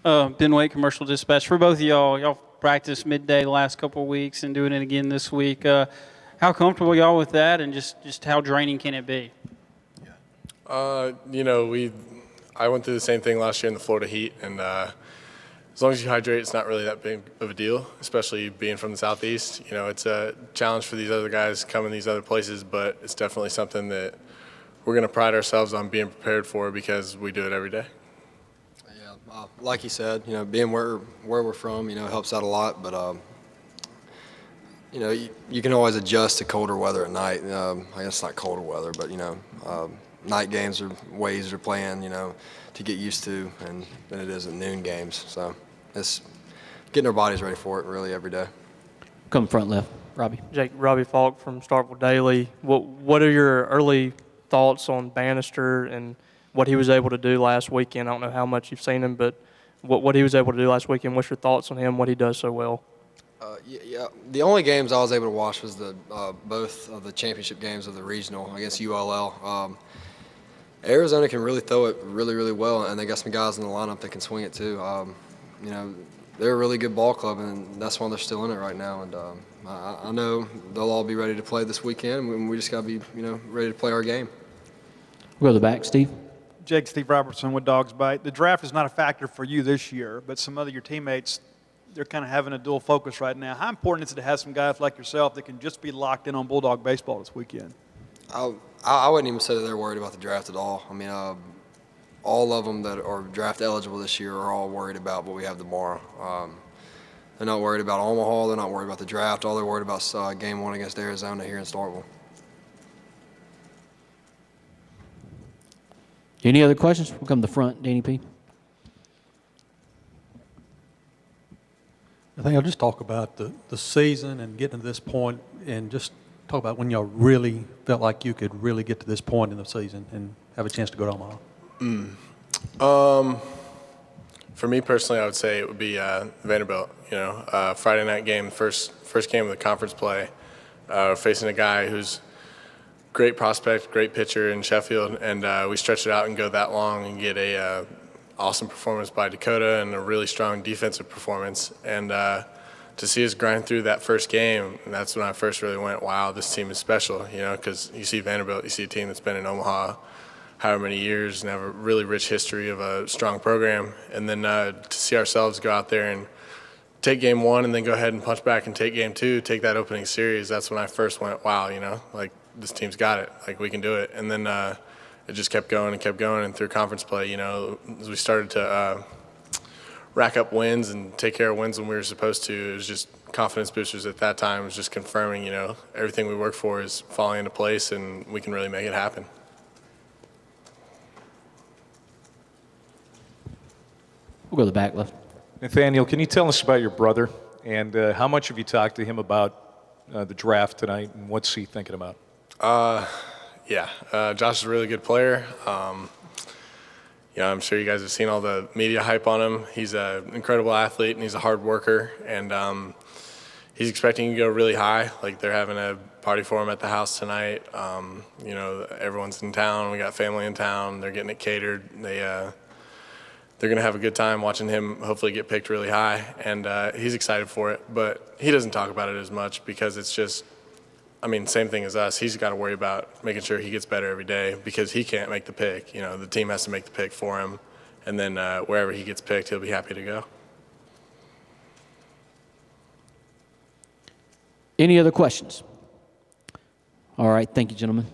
Ben Wake, Commercial Dispatch. For both of y'all practiced midday the last couple of weeks and doing it again this week. How comfortable y'all with that, and just how draining can it be? I went through the same thing last year in the Florida Heat, and as long as you hydrate, it's not really that big of a deal, especially being from the Southeast. It's a challenge for these other guys coming these other places, but it's definitely something that we're going to pride ourselves on being prepared for because we do it every day. Yeah, like you said, being where we're from, helps out a lot. But you can always adjust to colder weather at night. I guess it's not colder weather, but night games are ways they're playing, to get used to, and than it is at noon games. So it's getting our bodies ready for it really every day. Come front left, Robbie. Robbie Falk from Starkville Daily. What are your early thoughts on Bannister and what he was able to do last weekend? I don't know how much you've seen him, but what he was able to do last weekend. What's your thoughts on him? What he does so well? Yeah. The only games I was able to watch was both of the championship games of the regional against ULL. Arizona can really throw it really, really well, and they got some guys in the lineup that can swing it too. They're a really good ball club, and that's why they're still in it right now. And I know they'll all be ready to play this weekend, and we just got to be, ready to play our game. We'll go to the back, Steve. Steve Robertson with Dogs Bite. The draft is not a factor for you this year, but some of your teammates, they're kind of having a dual focus right now. How important is it to have some guys like yourself that can just be locked in on Bulldog baseball this weekend? I wouldn't even say that they're worried about the draft at all. I mean, all of them that are draft eligible this year are all worried about what we have tomorrow. They're not worried about Omaha. They're not worried about the draft. All they're worried about is Game 1 against Arizona here in Starkville. Any other questions? We'll come to the front, Danny P. I think I'll just talk about the season and getting to this point, and just talk about when y'all really felt like you could really get to this point in the season and have a chance to go to Omaha. For me personally, I would say it would be Vanderbilt. Friday night game, first game of the conference play, facing a guy who's great prospect, great pitcher in Sheffield, and we stretch it out and go that long and get a awesome performance by Dakota and a really strong defensive performance. And to see us grind through that first game, that's when I first really went, wow, this team is special, because you see Vanderbilt, you see a team that's been in Omaha however many years and have a really rich history of a strong program. And then to see ourselves go out there and take game 1 and then go ahead and punch back and take game 2, take that opening series, that's when I first went, wow, this team's got it, we can do it. And then it just kept going, and through conference play, as we started to rack up wins and take care of wins when we were supposed to, it was just confidence boosters at that time. It was just confirming, everything we work for is falling into place and we can really make it happen. We'll go to the back left. Nathaniel, can you tell us about your brother, and how much have you talked to him about the draft tonight, and what's he thinking about? Josh is a really good player. I'm sure you guys have seen all the media hype on him. He's an incredible athlete, and he's a hard worker, and he's expecting to go really high. They're having a party for him at the house tonight. Everyone's in town. We got family in town. They're getting it catered. They're going to have a good time watching him hopefully get picked really high, and he's excited for it. But he doesn't talk about it as much because it's just, same thing as us. He's got to worry about making sure he gets better every day because he can't make the pick. The team has to make the pick for him, and then wherever he gets picked, he'll be happy to go. Any other questions? All right, thank you, gentlemen.